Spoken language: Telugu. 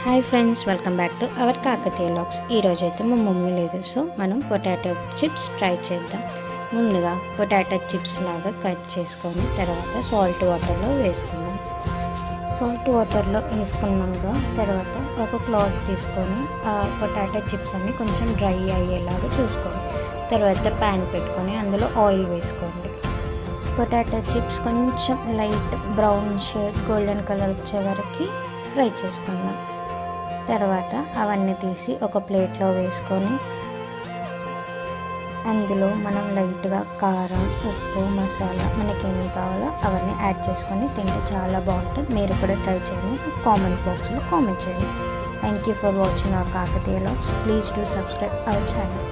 Hi friends, welcome back to our Kakatiya vlogs. ఈరోజైతే మా మమ్మీ లేదు, సో మనం పొటాటో చిప్స్ ట్రై చేద్దాం. ముందుగా పొటాటో చిప్స్ లాగా కట్ చేసుకొని తర్వాత సాల్ట్ వాటర్లో వేసుకుందాం. సాల్ట్ వాటర్లో వేసుకున్నాక తర్వాత ఒక క్లాత్ తీసుకొని ఆ పొటాటో చిప్స్ అన్ని కొంచెం డ్రై అయ్యేలాగా చూసుకోండి. తర్వాత ప్యాన్ పెట్టుకొని అందులో ఆయిల్ వేసుకోండి. పొటాటో చిప్స్ కొంచెం light brown shade golden colour వచ్చే వరకు ఫ్రై చేసుకుందాం. తర్వాత అవన్నీ తీసి ఒక ప్లేట్లో వేసుకొని అందులో మనం లైట్గా కారం, ఉప్పు, మసాలా మనకేమి కావాలో అవన్నీ యాడ్ చేసుకొని తింటే చాలా బాగుంటుంది. మీరు కూడా ట్రై చేయండి. కామెంట్ బాక్స్లో కామెంట్ చేయండి. Thank you for watching our Kakatiya vlogs. Please do subscribe our channel.